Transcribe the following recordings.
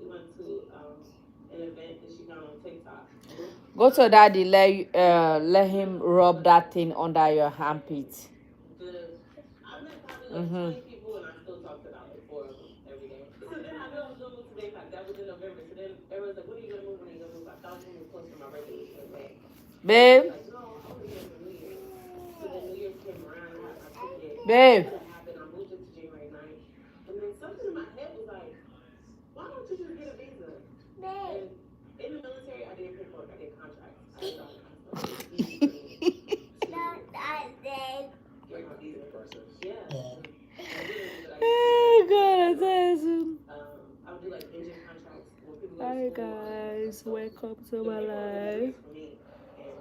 We went to an event that she found on TikTok. Go to daddy, let him rub that thing under your armpit. I met probably like 20 people and I still talked to about like 4 of them every day. So then I knew I was gonna move to Bangkok. That was in November. So then everyone's like, when are you gonna move? When are you gonna move? I thought I was gonna move close to my birthday, which was May. Babe. Like, no, I want to get for New Year's. So then New Year's came around, I had my ticket. Babe. That happened. I moved into January 9th. And then something in my head was like, why don't you just get a visa? And in the military, I did paperwork, I did contracts, I did all that stuff. It was easy for me to get my visa process. Yeah. Oh God, that's I would do like engine contracts when people go to hi school. guys, welcome to my life. For me. And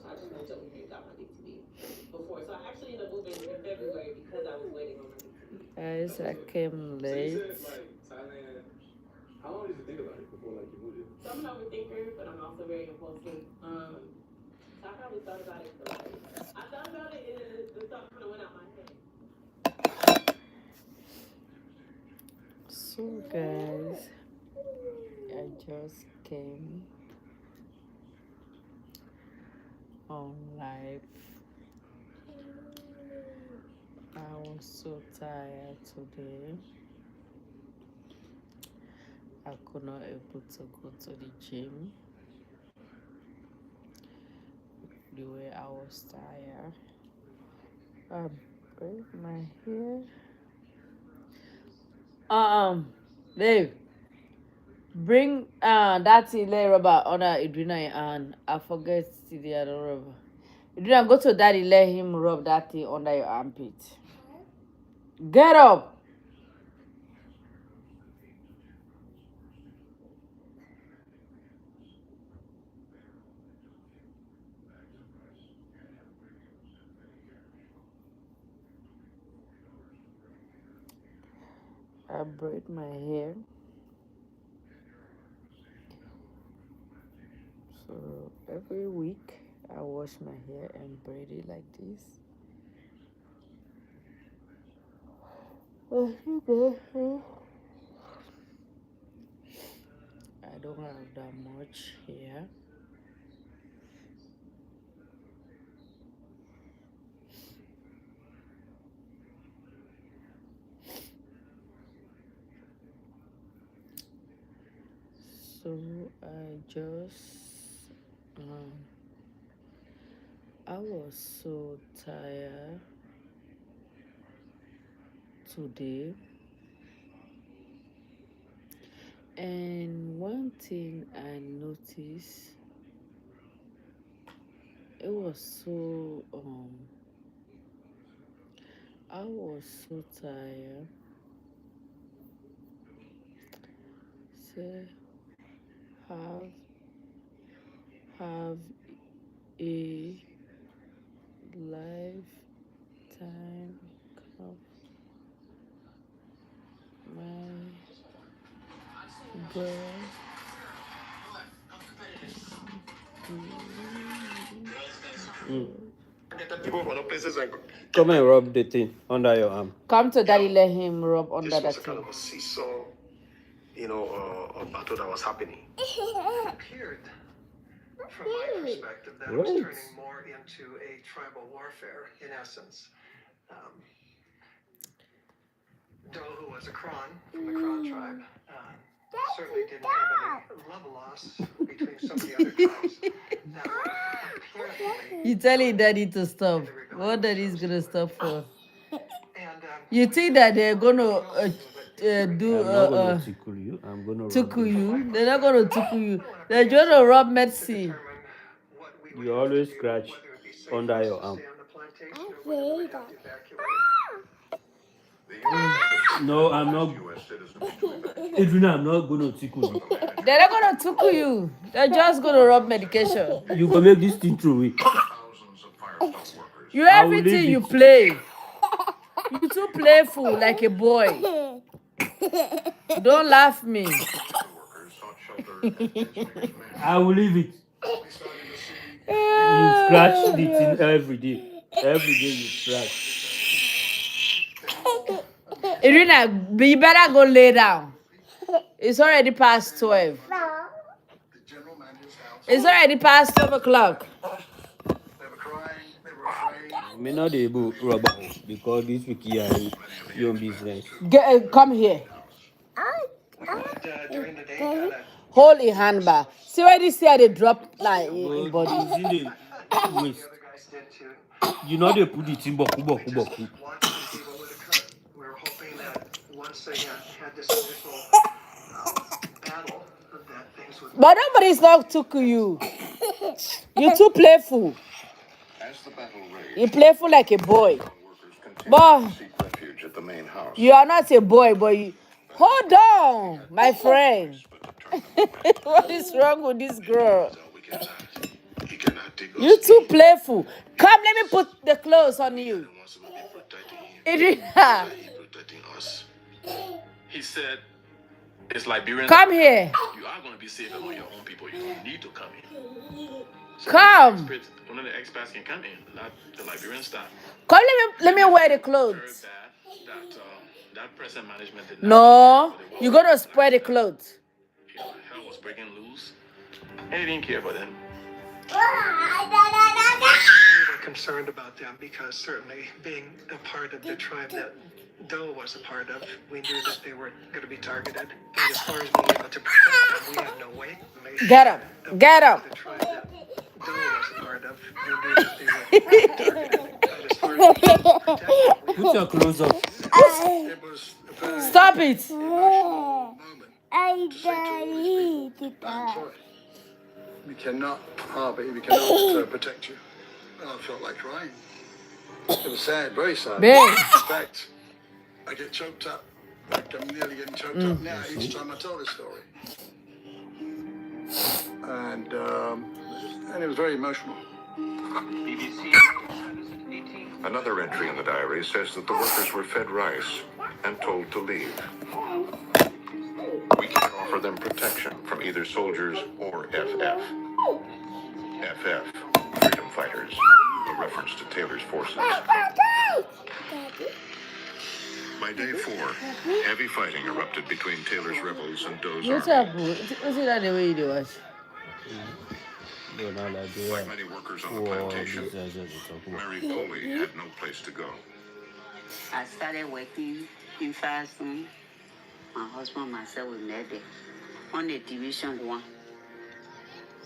so I just moved over here and got my DTV before. So I actually ended up moving in February because I was waiting on my DTV. Guys, I came late. So you said, like, Thailand, how long did you think about it before like you moved it? So I'm an overthinker, but I'm also very impulsive. So I probably thought about it for like, I thought about it and then the thought kind of went out my head. So guys, I just came on live. I was so tired today. I could not able to go to the gym. The way I was tired. I braid my hair. Babe, bring that thing lay rubber under Idrina and I forget the other rubber. Idrina, go to daddy, let him rub that thing under your armpit. Get up. I braid my hair. So every week I wash my hair and braid it like this. I don't have that much hair. So I was so tired today. And one thing I noticed, it was so I was so tired. So have a lifetime of my girl. Come and rub the thing under your arm. Come to daddy, let him rub under that This was a thing. kind of a seesaw, a battle that was happening. It appeared, from my perspective, that it was turning more into a tribal warfare, in essence. Doe, who was a Kron from the Kron tribe, certainly didn't have any love loss between some of the other tribes. That apparently, You telling daddy to stop. What daddy's gonna stop for? and You think that they're gonna do I'm not gonna tickle you. I'm gonna tickle rub you? They're not gonna tickle you. They're just gonna rub medicine. determine what we would You have always to do, scratch whether it be safe under for us your to arm. stay on the plantation, or whether we would have to evacuate. No, I'm not. Adriana, I'm not gonna tickle you. They're not gonna tickle you. They're just gonna rub medication. You can make this thing through it. You I will everything leave you it. play. You too playful like a boy. Don't laugh me. I will leave it. You scratch the thing every day. Every day you scratch. Irina, you better go lay down. It's already past 12. The general manager's house. It's already past 12 o'clock. They were crying. They were afraid. I may not be able to rub out because this week here is your business. Come here. During the day, kind of. Hold a handbag. See where this here they drop like in But body. it's in the waist. The other guys did too. You know they put it in boku. Wanted to see what would occur. We were hoping that once they had this initial battle, that things would. But nobody's not took you. You too playful. As the battle raged, You playful like a boy. workers continued But to seek refuge at the main house. you are not a boy, but you... Hold on, my friend. What is wrong with this girl? He cannot dig us You too in. playful. Come, let me put the clothes on you. He wants to be protecting him. Idrina, He protecting us. He said, it's Liberian. come here. You are going to be safe among your own people. You don't need to come in. So Come. one of the expats can come in, not the Liberian staff. Come, let me wear the Heard clothes. that present management did No, you're gonna spoil the clothes. hell was breaking loose. And they didn't care about them. We were concerned about them because certainly being a part of the tribe that Doe was a part of, we knew that they were going to be targeted. And as far as being able to protect them, we had no way. Get up. Get up. The tribe that Doe was a part of, we knew that they would be targeted. But as far as being able to protect them, we Put your clothes up. it was a very Stop it. moment to say to we cannot harbor you, we cannot protect you. And I felt like crying. It was sad, very sad. Babe. In fact, I get choked up. Like I'm nearly getting choked up now each time I tell this story. And it was very emotional. Another entry in the diary says that the workers were fed rice and told to leave. We can't offer them protection from either soldiers or FF. FF, freedom fighters, a reference to Taylor's forces. By day 4, heavy fighting erupted between Taylor's rebels and Doe's What's army. up, bro? What's it that the way you do it? Like many workers on the plantation, Mary Foley had no place to go. I started working in fashion. My husband and myself we met there on the Division 1.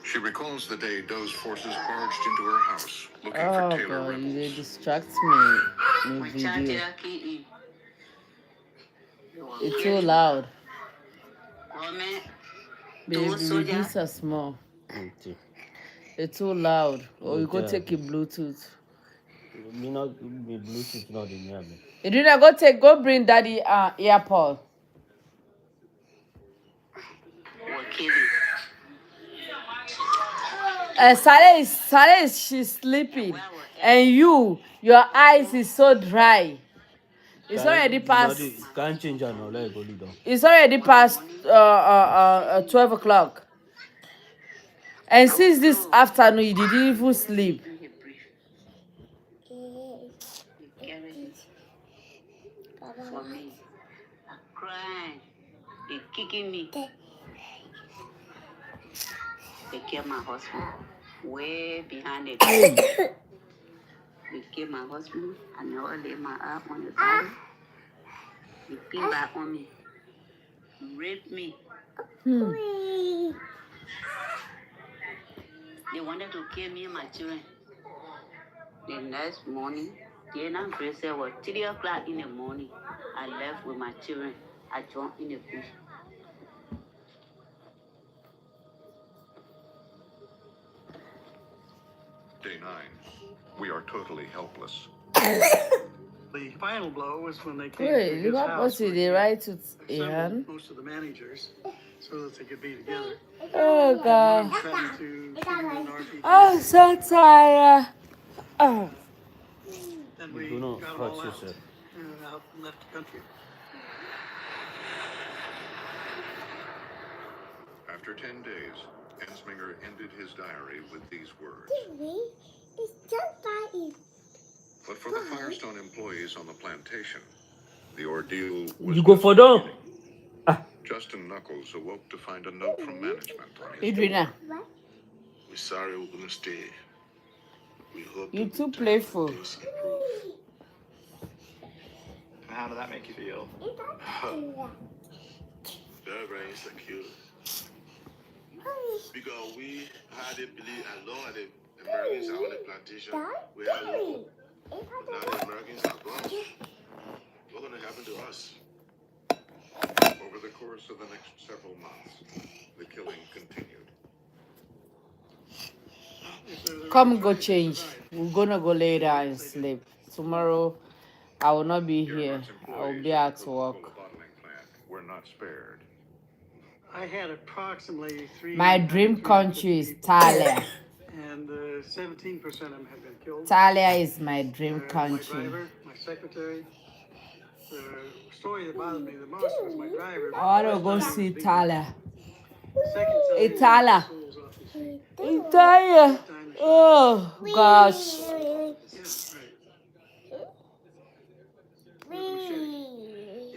She recalls the day Doe's forces barged into her house looking for Oh Taylor God, they rebels. distract me in My child video. came in. It's too loud. Government, Baby, reduce a small. It's too loud. Or you go take your Bluetooth. Me not me Bluetooth not in here. Idrina, go bring daddy earpod. were killing. Saleh is she's sleeping, and your eyes is so dry. It's already past. Can't change her now. Let it go down. It's already past 12 o'clock. And since this afternoon, you didn't even sleep. For me, I'm crying. They're kicking me. They killed my husband way behind the door. They killed my husband. I never laid my arm on the body. They came back on me. Raped me. They wanted to kill me and my children. The next morning, the night bracelet was 3 o'clock in the morning. I left with my children. I jumped in the bush. Day 9. We are totally helpless. The final blow was when they came to Wait, his you house. got what's it? They write to Ihan? Most of the managers, so that they could be together. Oh God. Threatened to shoot an RPG. I'm so tired. Oh. Then we Do not got hurt all out yourself. and out and left the country. After 10 days, Ensminger ended his diary with these words. But for the Firestone employees on the plantation, the ordeal was You go for them. Justin Knuckles awoke to find a note from management on his Idrina, We're sorry we're gonna stay. We hope you that too with time, playful. things improve. And how did that make you feel? Very, very insecure. Because we had to believe as long as the Americans are on the plantation, we have hope. But now the Americans are gone. What's gonna happen to us? Over the course of the next several months, the killing continued. Come go change. We're gonna go lay down and sleep. Tomorrow I will not be here. Earmark's I will employees be at at the work. Coca-Cola bottling plant were not spared. I had approximately My dream country is Talia. and 17% of them have been killed. Talia is my dream My country. driver, my secretary. The story that bothered me the most was my driver. I want to go see Talia. Second time, Italia. souls off his feet. Italia. Oh gosh. Yeah, right.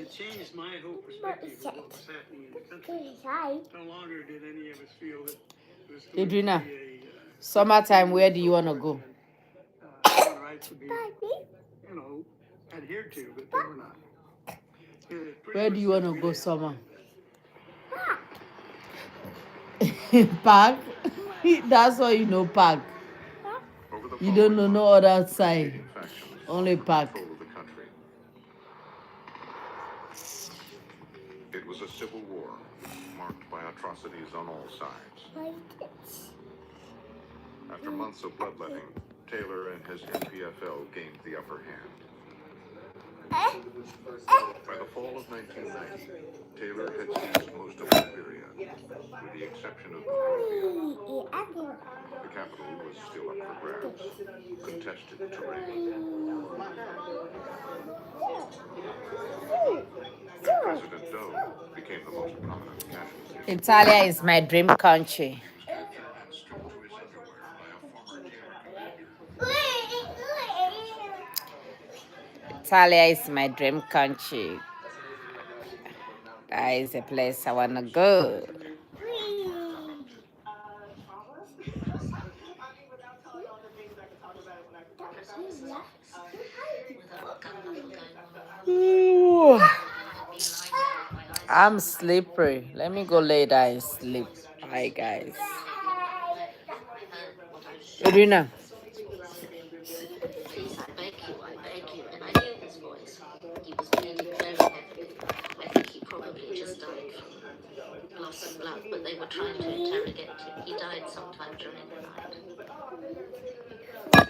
It changed my whole perspective of what was happening in the country. No longer did any of us feel that it was going Idrina, to be a summertime, where do you want to go? human rights would be, adhered to, but they were not. Where do you want to go summer? Park? That's why you know park. Over the You don't know following no months, other outside. competing factions Only fought for park. control of the country. It was a civil war marked by atrocities on all sides. After months of bloodletting, Taylor and his NPFL gained the upper hand. By the fall of 1990, Taylor had seized most of Liberia, with the exception of Monrovia. The capital was still up for grabs, contested terrain. President Doe became the most prominent casualty. Italia is my dream country. Captured and stripped to his underwear by a former jail companion. Italia is my dream country. That is a place I want to go. Ooh. I'm slippery. Let me go lay down and sleep. Bye, guys. Irina. Please, I beg you, and I knew his voice. He was breathing very heavily. I think he probably just died from loss of blood, but they were trying to interrogate him. He died sometime during the night.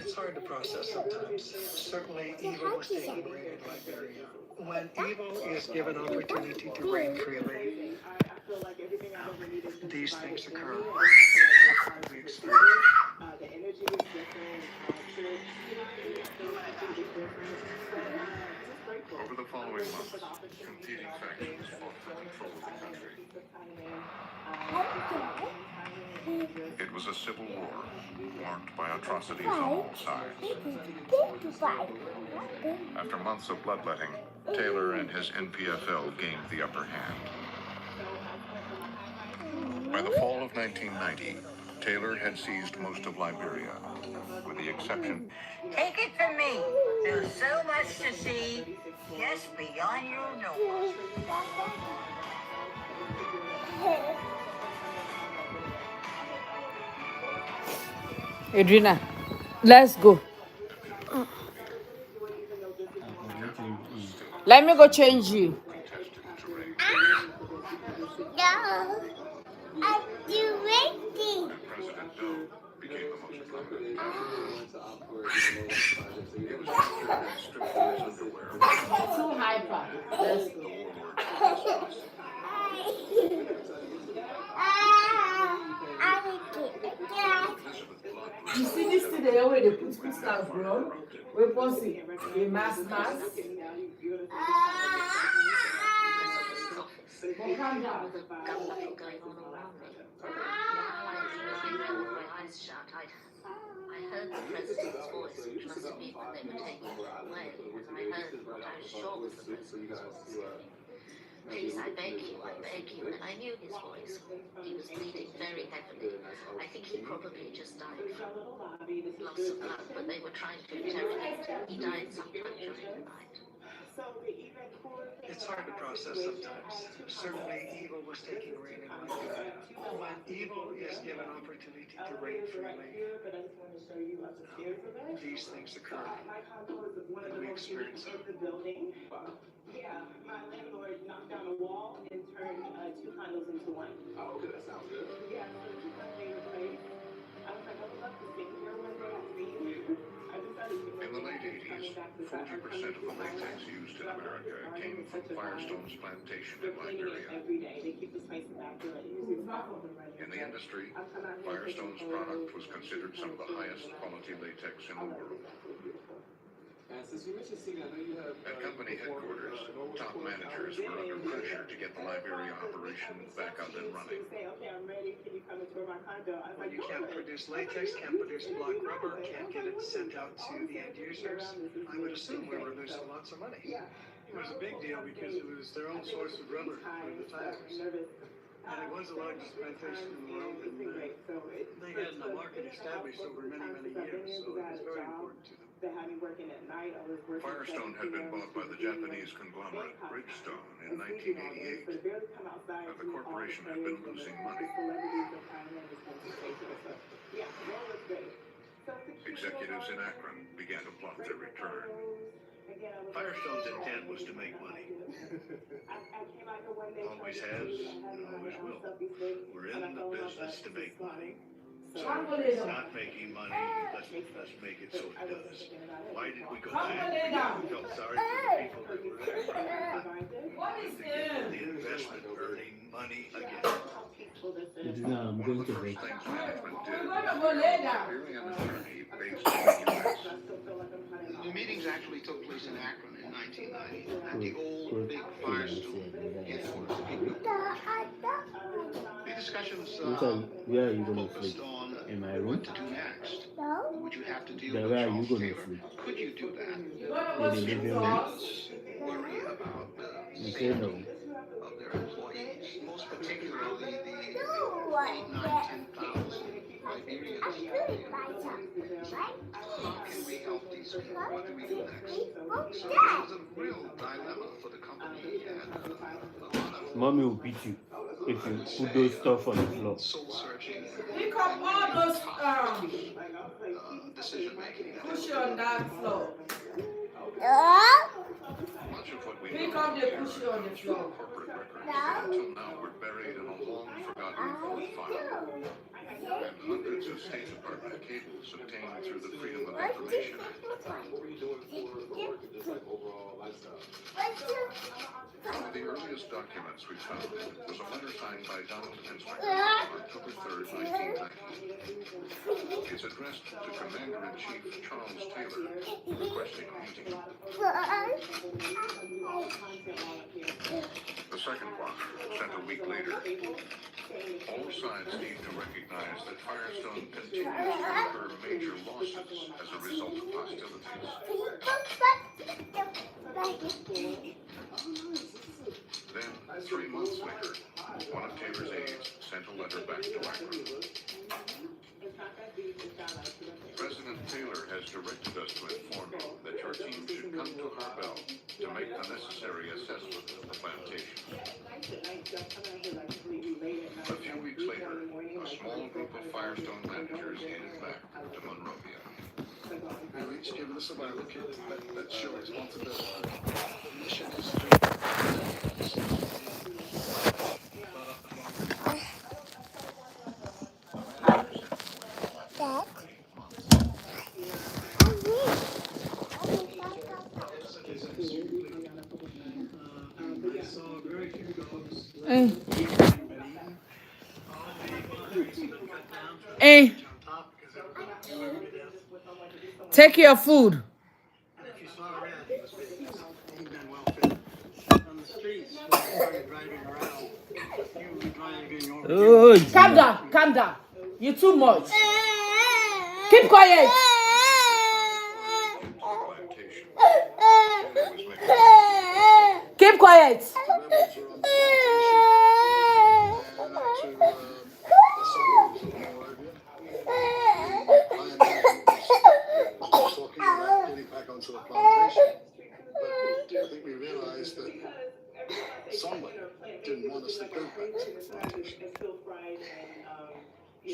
It's hard to process sometimes. Certainly, evil was taking reign in Liberia. When evil is given opportunity to reign freely, these things occur. We experience Over the following months, competing factions fought for control of the country. It was a civil war marked by atrocities on all sides. After months of bloodletting, Taylor and his NPFL gained the upper hand. By the fall of 1990, Taylor had seized most of Liberia, with the exception. Take it from me. There's so much to see, just beyond your nose. Adrina, let's go. Let me go change you. No, I'm ready. President Doe became the most prominent casualty. He was captured and stripped to his underwear. Too hyper. Let's The go. warlord You see this thing they always they put crystals blood. We put it in mass. Well, calm down. Gunbattle going on around me. With my eyes shut, I heard the president's voice, which must have been when they were taking him away, and I heard what I was sure was the president's voice. Please, I beg you, and I knew his voice. He was bleeding very heavily. I think he probably just died from loss of blood, but they were trying to interrogate him. He died sometime during the night. It's hard to process sometimes. Certainly, evil was taking reign in my life. When evil is given opportunity to reign freely, these things occur, and we experience them. Yeah, my landlord knocked down a wall and turned 2 condos into 1. Oh, okay, that sounds good. Yeah, so it's just like they replaced. I was like, I would love to stay here one day. I see you. I just started to In the late 80s, 40% of the latex used in America came from Firestone's plantation in Liberia. Every day. They keep the space immaculate. In the industry, Firestone's product was considered some of the highest quality latex in the world. At company headquarters, top managers were under pressure to get the Liberia operation back up and running. When you can't produce latex, can't produce block rubber, can't get it sent out to the end users, I would assume we were losing lots of money. It was a big deal because it was their own source of rubber for the tires. And it was the largest plantation in the world, and they had the market established over many, many years, so it was very important to them. Firestone had been bought by the Japanese conglomerate Bridgestone in 1988, and the corporation had been losing money. Executives in Akron began to plot their return. Firestone's intent was to make money. Always has, and always will. We're in the business to make money. So if it's not making money, let's make it so it does. Why did we go back? Because we felt sorry for the people that were there. To get the investment earning money again. I'm going to First wait. things management did was appearing on a journey based in the U.S. The meetings actually took place in Akron in 1990 at the old big Firestone headquarters. The discussions Where are you going to focused sleep? on In my room? what to do next. Would you have to deal Then with where are you Charles going to Taylor? sleep? Could you do that? In the living room? Worry about You the say no. safety of their employees, most particularly the 8, 9, 10,000 Liberians. How can we help these people? What do we do next? So this was a real dilemma for the company, and a lot of Mommy will beat you if you put those stuff on the floor. soul searching. Pick up all those Decision making. push on that floor. Much of what we Pick know up the here cushion on the comes from floor. corporate records that until now were buried in a long-forgotten court file, and hundreds of State Department cables obtained through the Freedom of Information Act. One of the earliest documents we found was a letter signed by Donald Inspector on October 3rd, 1990. It's addressed to Commander-in-Chief Charles Taylor, requesting a meeting. The second one, sent a week later. All sides need to recognize that Firestone continues to incur major losses as a result of hostilities. Then, 3 months later, one of Taylor's aides sent a letter back to Akron. President Taylor has directed us to inform you that your team should come to Harbel to make the necessary assessment of the plantation. A few weeks later, a small group of Firestone managers headed back to Monrovia. They're each giving us a look at that's your responsibility. The mission is I saw very few dogs. Hey, take your food. If you saw a rat, he was big. He'd been well fed. On the streets, when you started driving around, you would be driving over. Oh, Calm down, calm down. You too much. Keep quiet. Plantation. Taylor was making Keep quiet. The rebels were on the plantation and to the suburbs of Monrovia. The land management was talking about getting back onto the plantation. But I think we realized that someone didn't want us to go back to the plantation.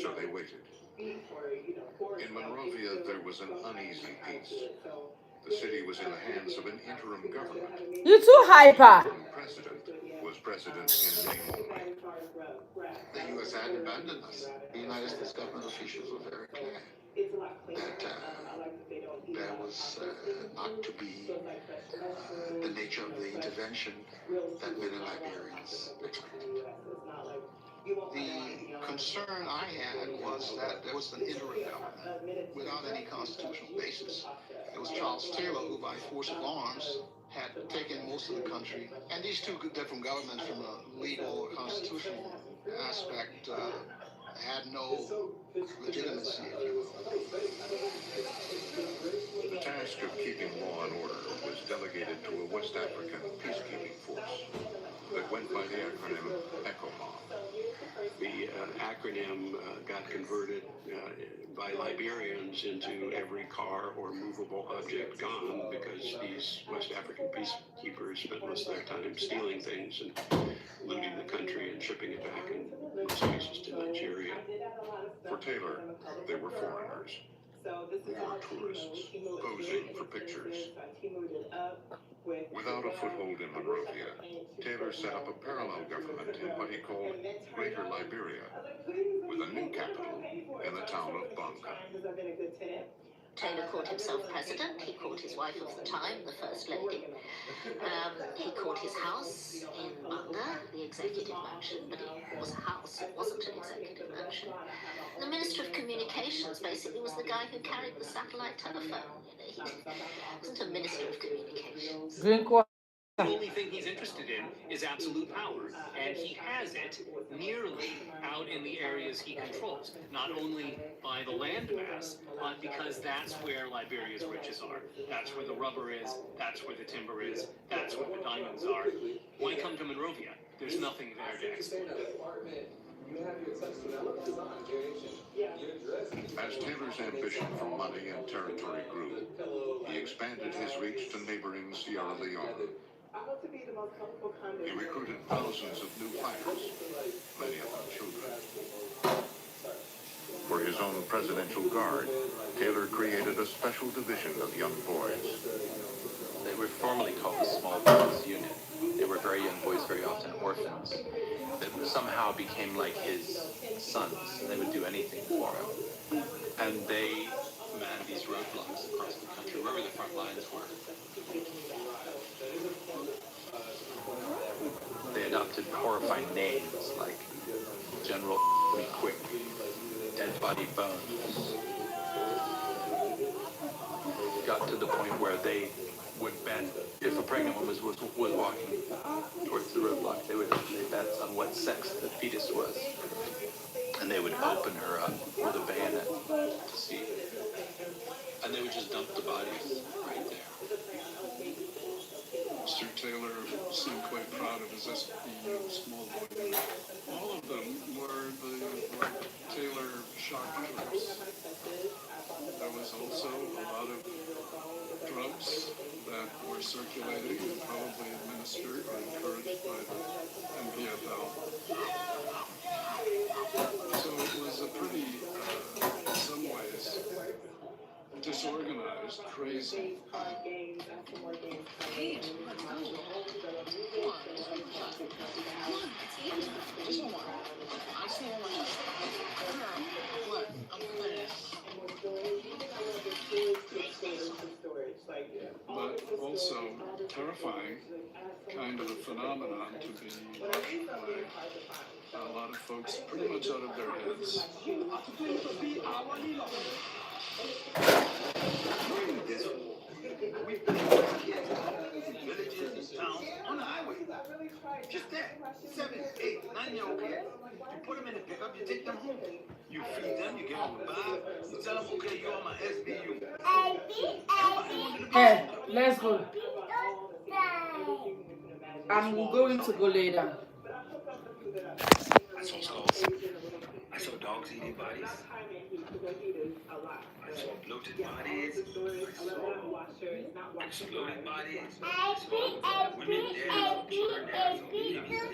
So they waited. In Monrovia, there was an uneasy peace. The city was in the hands of an interim government. You too hyper. The president was president in name only. The U.S. hadn't abandoned us. The United States government officials were very clear that there was not to be the nature of the intervention that many Liberians expected. The concern I had was that there was an interim government without any constitutional basis. It was Charles Taylor who, by force of arms, had taken most of the country. And these two different governments, from a legal or constitutional aspect, had no legitimacy, if you will. The task of keeping law and order was delegated to a West African peacekeeping force that went by the acronym KOROMA. The acronym got converted by Liberians into every car or movable object gone, because these West African peacekeepers spent most of their time stealing things and looting the country and shipping it back in most cases to Nigeria. For Taylor, they were foreigners, war tourists, posing for pictures. Without a foothold in Monrovia, Taylor set up a parallel government in what he called Greater Liberia, with a new capital in the town of Banka. Taylor called himself president. He called his wife of the time the First Lady. He called his house in Banga the Executive Mansion, but it was a house, it wasn't an executive mansion. The Minister of Communications basically was the guy who carried the satellite telephone. He wasn't a Minister of Communications. Drink water. The only thing he's interested in is absolute power, and he has it nearly out in the areas he controls, not only by the landmass, but because that's where Liberia's riches are. That's where the rubber is, that's where the timber is, that's where the diamonds are. Why come to Monrovia? There's nothing there to exploit. As Taylor's ambition for money and territory grew, he expanded his reach to neighboring Sierra Leone. He recruited thousands of new fighters, many of them children. For his own presidential guard, Taylor created a special division of young boys. They were formerly called the Small Boys Unit. They were very young boys, very often orphans, that somehow became like his sons. They would do anything for him. And they manned these roadblocks across the country, wherever the front lines were. They adopted horrifying names like General Quick, Dead Body Bones. Got to the point where they would bend. If a pregnant woman was walking towards the roadblock, they bet on what sex the fetus was. And they would open her up with a bayonet to see. And they would just dump the bodies right there. Mr. Taylor seemed quite proud of his SBU small boy unit. All of them were the Taylor shock troops. There was also a lot of drugs that were circulating and probably administered or encouraged by the MPFL. So it was a pretty, in some ways, disorganized, crazy. But also terrifying, kind of a phenomenon to be watched by a lot of folks pretty much out of their heads. During this war, we've been villages and towns on the highway. Just that, 7, 8, 9-year-old kids. You put them in the pickup, you take them home. You feed them, you give them a bath, you tell them, okay, you're on my SBU. Hey, let's go. I'm going to go lay down. I saw skulls. I saw dogs eating bodies. I saw bloated bodies. I saw exploded bodies. I saw women dead. I saw children dead. I saw babies dead.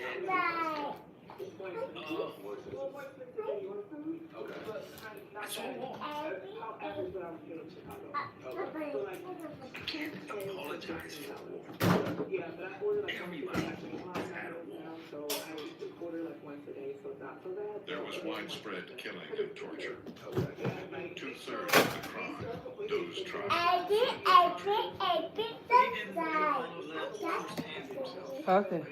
I saw a wall. You can't apologize for a war. Everybody has had a war. There was widespread killing and torture. 2/3 of the crime, those tribes. Okay.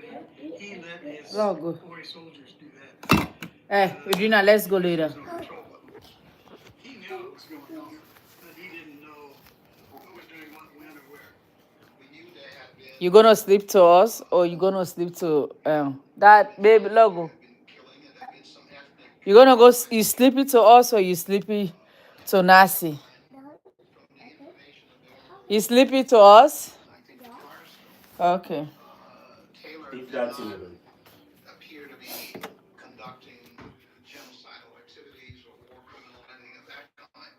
He let his Log. boy soldiers do that. Hey, Regina, let's go later. He knew what was going on, but he didn't know who was doing what, when, or where. We knew there had been You gonna sleep to us or you gonna sleep to that baby logo? killing and there had been some ethnic You gonna go you sleepy to us or you sleepy to Nasi? You sleepy to us? Okay. Taylor If did that's not even. appear to be conducting genocidal activities or war criminal or anything of that kind.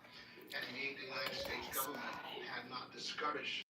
And indeed, the United States government had not discouraged